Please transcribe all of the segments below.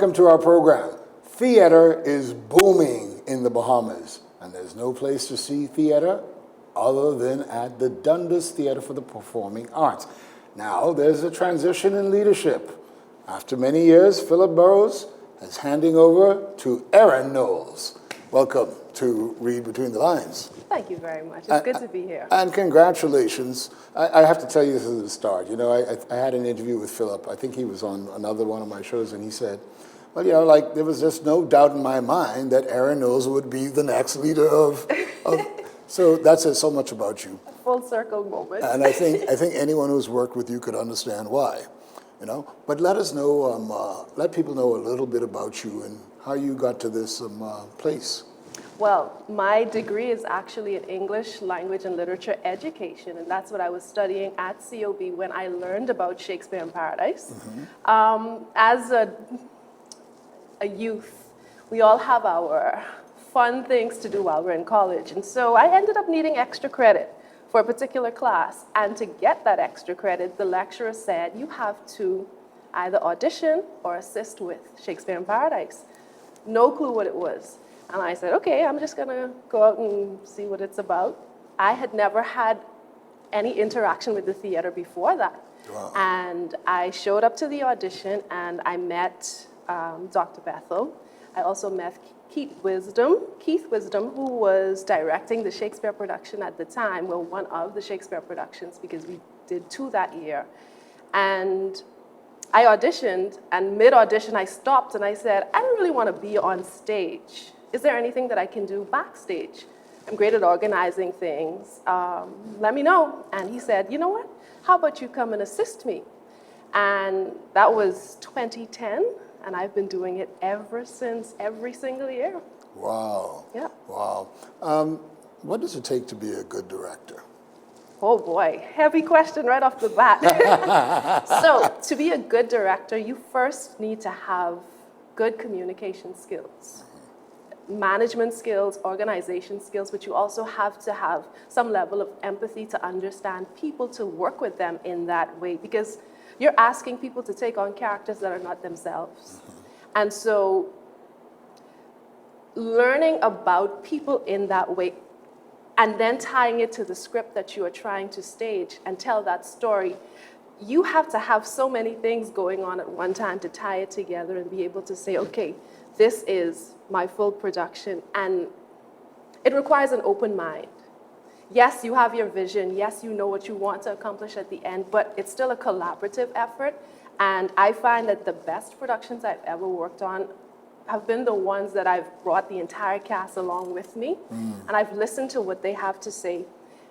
welcome to our program. Theater is booming in the Bahamas, and there's no place to see theater other than at the Dundas Theater for the Performing Arts. Now, there's a transition in leadership. After many years, Philip Burrows is handing over to Erin Knowles. Welcome to Read Between the Lines. Thank you very much. It's good to be here. And congratulations. I have to tell you this is the start. You know, I had an interview with Philip. I think he was on another one of my shows, and he said, well, you know, like, there was just no doubt in my mind that Erin Knowles would be the next leader of so that says so much about you. A full circle moment. And I think anyone who's worked with you could understand why, you know. But let us know, let people know a little bit about you and how you got to this place. Well, my degree is actually in English Language and Literature Education, and that's what I was studying at COB when I learned about Shakespeare in Paradise. Mm-hmm. As a youth, we all have our fun things to do while we're in college, and so I ended up needing extra credit for a particular class, and to get that extra credit, the lecturer said, you have to either audition or assist with Shakespeare in Paradise. No clue what it was. And I said, okay, I'm just gonna go out and see what it's about. I had never had any interaction with the theater before that. Wow. And I showed up to the audition and I met Dr. Bethel. I also met Keith Wisdom, who was directing the Shakespeare production at the time, well, one of the Shakespeare productions, because we did 2 that year. And I auditioned, and mid-audition I stopped and I said, I don't really want to be on stage. Is there anything that I can do backstage? I'm great at organizing things. Let me know. And he said, you know what? How about you come and assist me? And that was 2010, and I've been doing it ever since, every single year. Wow. Yeah. Wow. What does it take to be a good director? Oh boy, heavy question right off the bat. So, to be a good director, you first need to have good communication skills, management skills, organization skills, but you also have to have some level of empathy to understand people, to work with them in that way, because you're asking people to take on characters that are not themselves. And so learning about people in that way and then tying it to the script that you are trying to stage and tell that story, you have to have so many things going on at one time to tie it together and be able to say, okay, this is my full production. And it requires an open mind. Yes, you have your vision. Yes, you know what you want to accomplish at the end, but it's still a collaborative effort. And I find that the best productions I've ever worked on have been the ones that I've brought the entire cast along with me. And I've listened to what they have to say.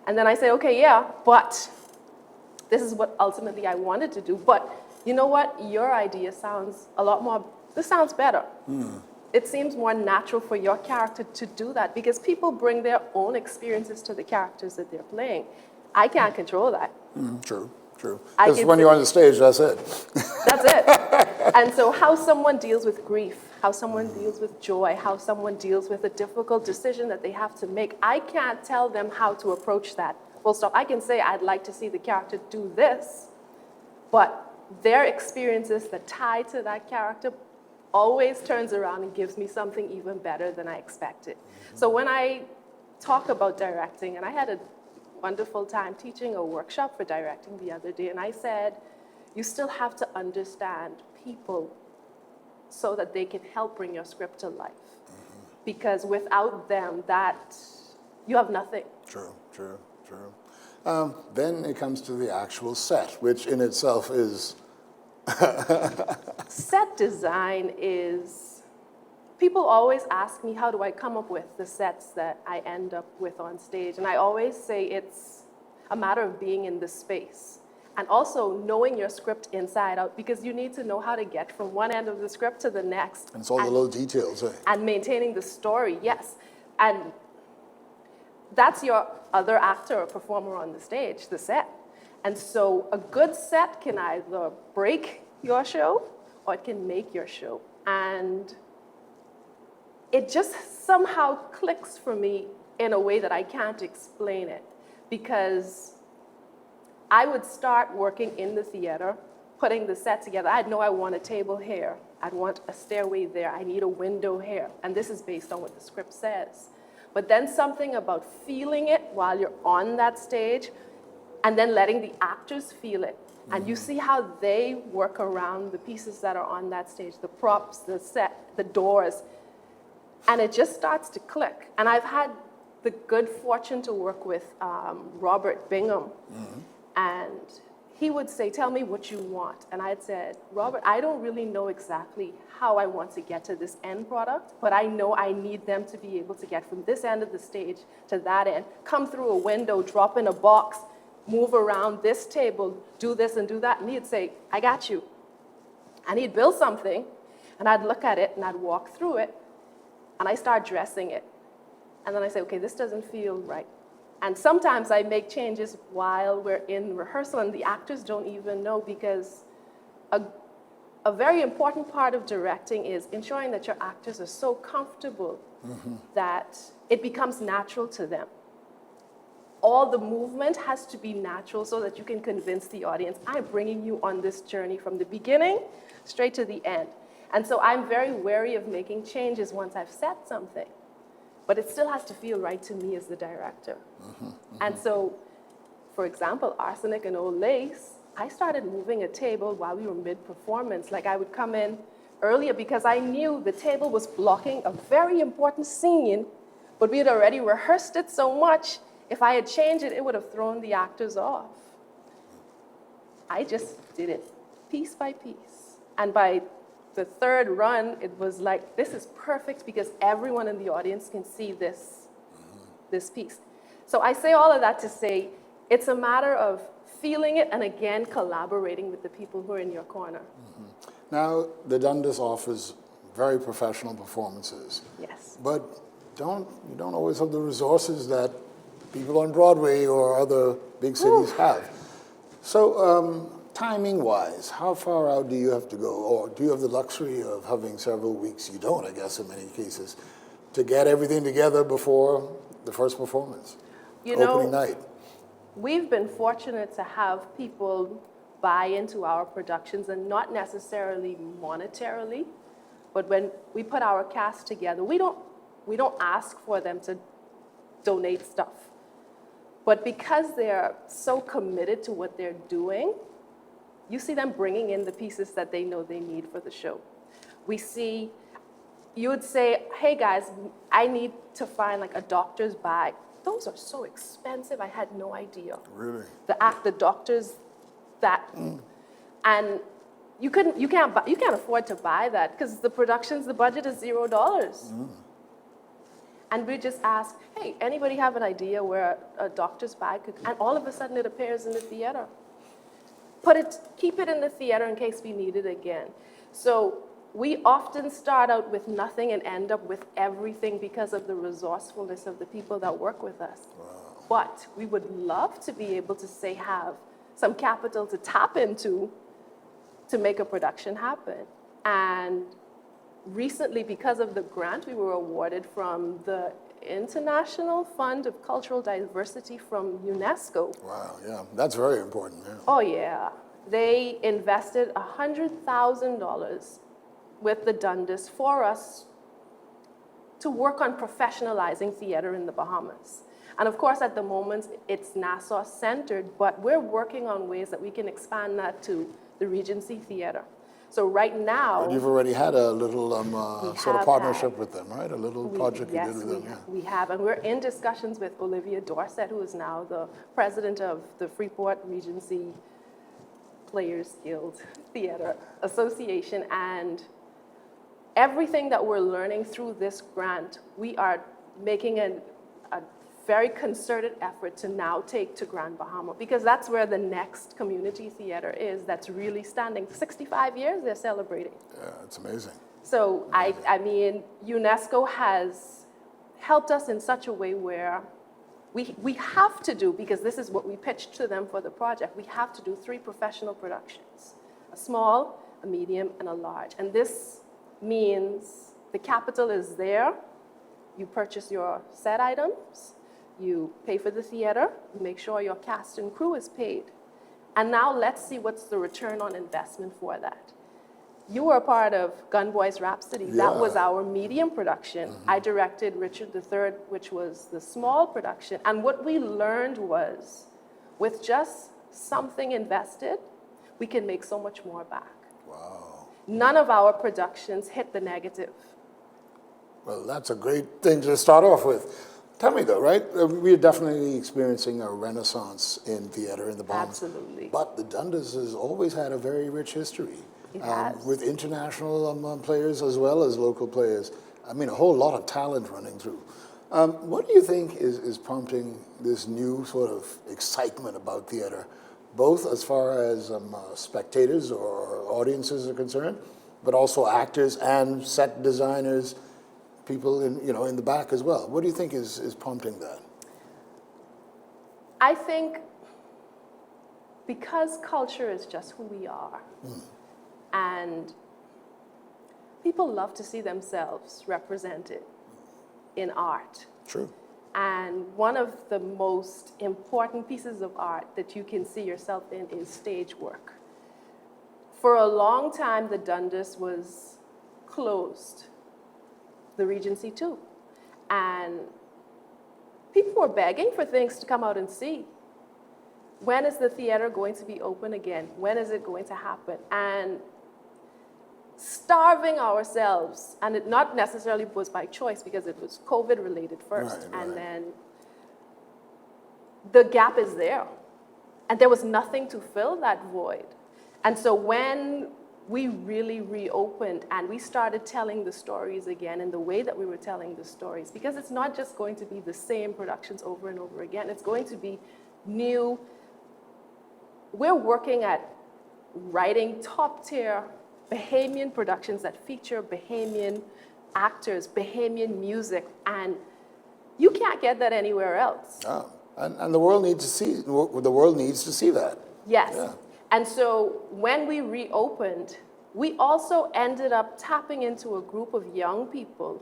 And then I say, okay, yeah, but this is what ultimately I wanted to do. But you know what? Your idea sounds a lot more, this sounds better. It seems more natural for your character to do that, because people bring their own experiences to the characters that they're playing. I can't control that. True. Because when you're on the stage, that's it. That's it. And so how someone deals with grief, how someone deals with joy, how someone deals with a difficult decision that they have to make, I can't tell them how to approach that. Full stop. I can say, I'd like to see the character do this, but their experiences that tie to that character always turns around and gives me something even better than I expected. So when I talk about directing, and I had a wonderful time teaching a workshop for directing the other day, and I said, you still have to understand people so that they can help bring your script to life. Because without them, that you have nothing. True. Then it comes to the actual set, which in itself is... Set design is, people always ask me, how do I come up with the sets that I end up with on stage? And I always say it's a matter of being in the space and also knowing your script inside out, because you need to know how to get from one end of the script to the next. And it's all the little details, eh? And maintaining the story, yes. And that's your other actor or performer on the stage, the set. And so a good set can either break your show or it can make your show. And it just somehow clicks for me in a way that I can't explain it, because I would start working in the theater, putting the set together. I'd know I want a table here. I'd want a stairway there. I need a window here. And this is based on what the script says. But then something about feeling it while you're on that stage and then letting the actors feel it. And you see how they work around the pieces that are on that stage, the props, the set, the doors. And it just starts to click. And I've had the good fortune to work with Robert Bingham. And he would say, tell me what you want. And I'd said, Robert, I don't really know exactly how I want to get to this end product, but I know I need them to be able to get from this end of the stage to that end, come through a window, drop in a box, move around this table, do this and do that. And he'd say, I got you. And he'd build something, and I'd look at it, and I'd walk through it, and I start dressing it. And then I say, okay, this doesn't feel right. And sometimes I make changes while we're in rehearsal, and the actors don't even know, because a very important part of directing is ensuring that your actors are so comfortable that it becomes natural to them. All the movement has to be natural so that you can convince the audience, I'm bringing you on this journey from the beginning straight to the end. And so I'm very wary of making changes once I've set something. But it still has to feel right to me as the director. And so, for example, Arsenic and Old Lace, I started moving a table while we were mid-performance. Like, I would come in earlier because I knew the table was blocking a very important scene, but we had already rehearsed it so much, if I had changed it, it would have thrown the actors off. I just did it piece by piece. And by the third run, it was like, this is perfect because everyone in the audience can see this piece. So I say all of that to say, it's a matter of feeling it and again, collaborating with the people who are in your corner. Now, the Dundas offers very professional performances. Yes. But you don't always have the resources that people on Broadway or other big cities have. So, timing-wise, how far out do you have to go? Or do you have the luxury of having several weeks? You don't, I guess, in many cases, to get everything together before the first performance, opening night. We've been fortunate to have people buy into our productions, and not necessarily monetarily, but when we put our cast together, we don't ask for them to donate stuff. But because they're so committed to what they're doing, you see them bringing in the pieces that they know they need for the show. You would say, hey guys, I need to find like a doctor's bag. Those are so expensive, I had no idea. Really? The doctors, and you can't afford to buy that because the budget is $0. And we just ask, hey, anybody have an idea where a doctor's bag could, and all of a sudden it appears in the theater. Keep it in the theater in case we need it again. So we often start out with nothing and end up with everything because of the resourcefulness of the people that work with us. Wow. But we would love to be able to say have some capital to tap into to make a production happen. And recently, because of the grant we were awarded from the International Fund of Cultural Diversity from UNESCO. Wow, yeah, that's very important. Yeah. Oh yeah, they invested $100,000 with the Dundas for us to work on professionalizing theater in the Bahamas. And of course, at the moment, it's Nassau-centered, but we're working on ways that we can expand that to the Regency Theater. So right now... But you've already had a little sort of partnership with them, right? A little project you did with them. Yes, we have. And we're in discussions with Olivia Dorset, who is now the president of the Freeport Regency Players Guild Theater Association. And everything that we're learning through this grant, we are making a very concerted effort to now take to Grand Bahama, because that's where the next community theater is that's really standing. 65 years they're celebrating. Yeah, it's amazing. So I mean, UNESCO has helped us in such a way where we have to do, because this is what we pitched to them for the project, we have to do 3 professional productions, a small, a medium, and a large. And this means the capital is there, you purchase your set items, you pay for the theater, you make sure your cast and crew is paid. And now let's see what's the return on investment for that. You were a part of Gun Boys Rhapsody. That was Yeah. our medium production. I directed Richard III, which was the small production. And what we learned was, with just something invested, we can make so much more back. Wow. None of our productions hit the negative. Well, that's a great thing to start off with. Tell me though, right? We're definitely experiencing a renaissance in theater in the Bahamas. Absolutely. But the Dundas has always had a very rich history. It has. With international players as well as local players. I mean, a whole lot of talent running through. What do you think is prompting this new sort of excitement about theater, both as far as spectators or audiences are concerned, but also actors and set designers, people in the back as well? What do you think is prompting that? I think because culture is just who we are, and people love to see themselves represented in art. True. And one of the most important pieces of art that you can see yourself in is stage work. For a long time, the Dundas was closed, the Regency too. And people were begging for things to come out and see. When is the theater going to be open again? When is it going to happen? And starving ourselves, and it not necessarily was by choice because it was COVID related first, Right. and then the gap is there. And there was nothing to fill that void. And so when we really reopened and we started telling the stories again in the way that we were telling the stories, because it's not just going to be the same productions over and over again, it's going to be new. We're working at writing top tier Bahamian productions that feature Bahamian actors, Bahamian music, and you can't get that anywhere else. Oh. And the world needs to see that. Yes. Yeah. And so when we reopened, we also ended up tapping into a group of young people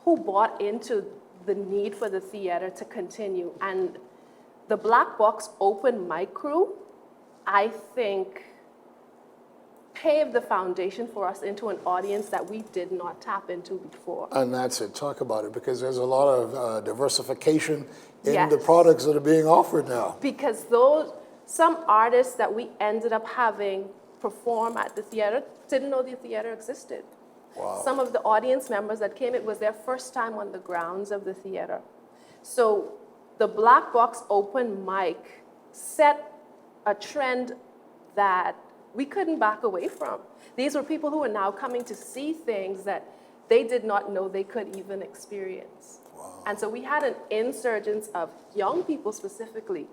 who bought into the need for the theater to continue. And the Black Box open mic crew, I think, paved the foundation for us into an audience that we did not tap into before. And that's it. Talk about it, because there's a lot of diversification in Yes. the products that are being offered now. Because some artists that we ended up having perform at the theater didn't know the theater existed. Wow. Some of the audience members that came, it was their first time on the grounds of the theater. So the Black Box open mic set a trend that we couldn't back away from. These were people who are now coming to see things that they did not know they could even experience. Wow. And so we had an insurgence of young people specifically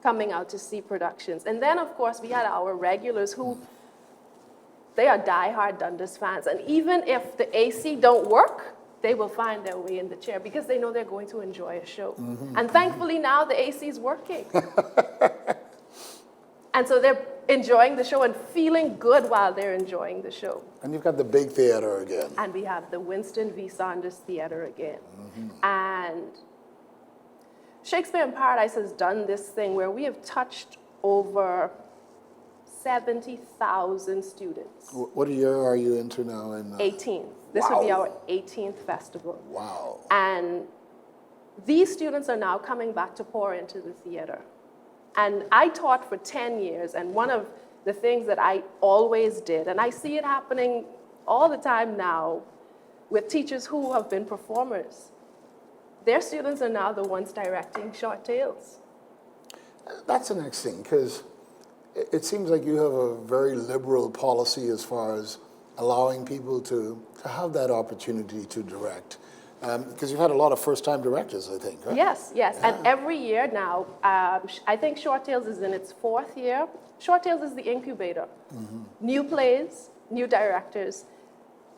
coming out to see productions. And then, of course, we had our regulars who, they are diehard Dundas fans. And even if the AC don't work, they will find their way in the chair because they know they're going to enjoy a show. And thankfully now the AC is working. And so they're enjoying the show and feeling good while they're enjoying the show. And you've got the big theater again. And we have the Winston V. Saunders Theater again. And Shakespeare in Paradise has done this thing where we have touched over 70,000 students. What year are you into now? 18th. This would be Wow. our 18th festival. Wow. And these students are now coming back to pour into the theater. And I taught for 10 years, and one of the things that I always did, and I see it happening all the time now with teachers who have been performers, their students are now the ones directing short tales. That's the next thing, because it seems like you have a very liberal policy as far as allowing people to have that opportunity to direct. Because you've had a lot of first-time directors, I think, right? Yes. Yeah. And every year now, I think Short Tales is in its 4th year. Short Tales is the incubator. New plays, new directors,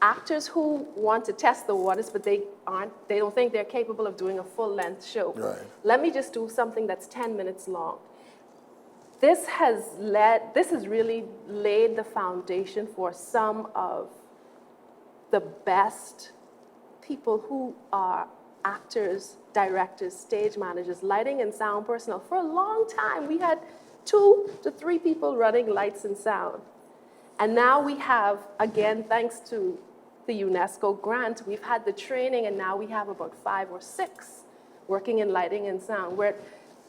actors who want to test the waters, but they don't think they're capable of doing a full-length show. Right. Let me just do something that's 10 minutes long. This has really laid the foundation for some of the best people who are actors, directors, stage managers, lighting and sound personnel. For a long time, we had 2 to 3 people running lights and sound. And now we have, again, thanks to the UNESCO grant, we've had the training, and now we have about 5 or 6 working in lighting and sound, where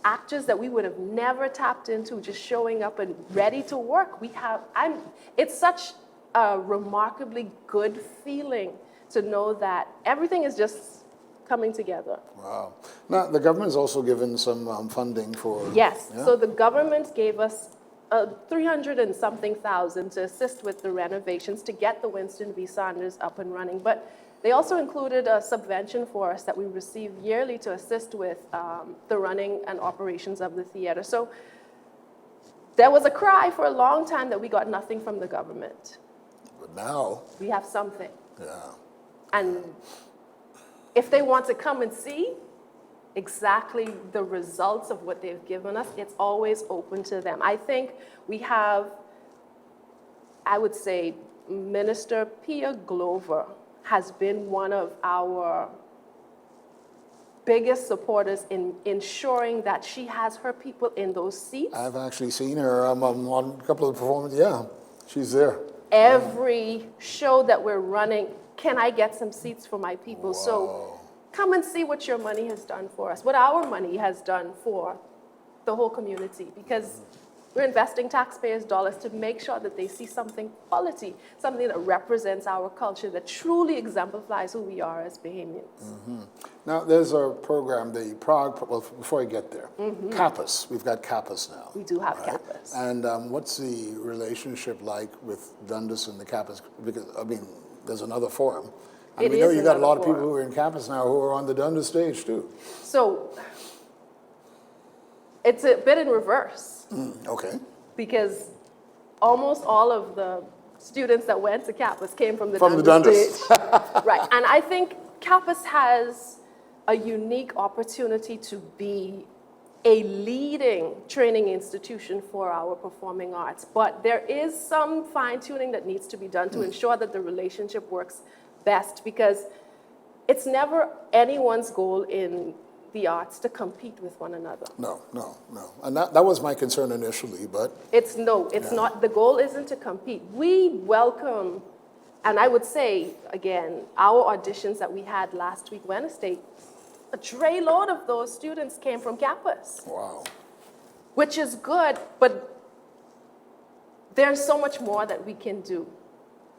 actors that we would have never tapped into just showing up and ready to work. It's such a remarkably good feeling to know that everything is just coming together. Wow. Now, the government's also given some funding for... Yes, yeah? so the government gave us 300 and something thousand to assist with the renovations to get the Winston V. Saunders up and running. But they also included a subvention for us that we receive yearly to assist with the running and operations of the theater. So there was a cry for a long time that we got nothing from the government. But now... We have something. Yeah. And if they want to come and see exactly the results of what they've given us, it's always open to them. I think we have, I would say, Minister Pia Glover has been one of our biggest supporters in ensuring that she has her people in those seats. I've actually seen her on a couple of performances. Yeah, she's there. Every show that we're running, can I get some seats for my people? Wow. So come and see what your money has done for us, what our money has done for the whole community, because we're investing taxpayers' dollars to make sure that they see something quality, something that represents our culture, that truly exemplifies who we are as Bahamians. Mm-hmm. Now, there's a program, the Prague, well, before I get there, CAPAS. We've got CAPAS now. We do have right? CAPAS. And what's the relationship like with Dundas and the CAPAS? Because, I mean, there's another forum. And we know you got a lot of people who are in CAPAS now who are on the Dundas stage, too. So it's a bit in reverse. Okay. Because almost all of the students that went to CAPAS came from the Dundas Dundas. stage. Right. And I think CAPAS has a unique opportunity to be a leading training institution for our performing arts. But there is some fine-tuning that needs to be done to ensure that the relationship works best, because it's never anyone's goal in the arts to compete with one another. No. And that was my concern initially, but... It's not. The goal isn't to compete. We welcome, and I would say, again, our auditions that we had last week, Wednesday, a tray load of those students came from CAPAS. Wow. Which is good, but there's so much more that we can do,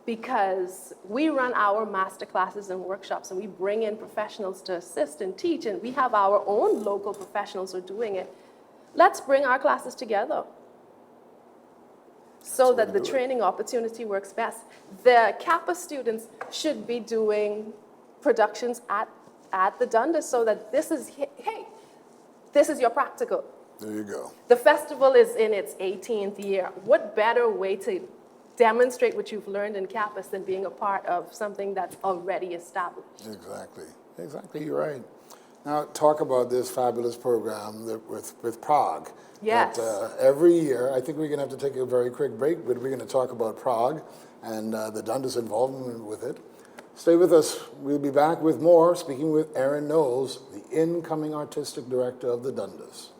because we run our master classes and workshops, and we bring in professionals to assist and teach, and we have our own local professionals who are doing it. Let's bring our classes together so that the training opportunity works best. The CAPA students should be doing productions at the Dundas, so that this is your practical. There you go. The festival is in its 18th year. What better way to demonstrate what you've learned in CAPAS than being a part of something that's already established? Exactly, you're right. Now, talk about this fabulous program with Prague. Yes. That, every year, I think we're going to have to take a very quick break, but we're going to talk about Prague and the Dundas involvement with it. Stay with us. We'll be back with more, speaking with Erin Knowles, the incoming artistic director of the Dundas.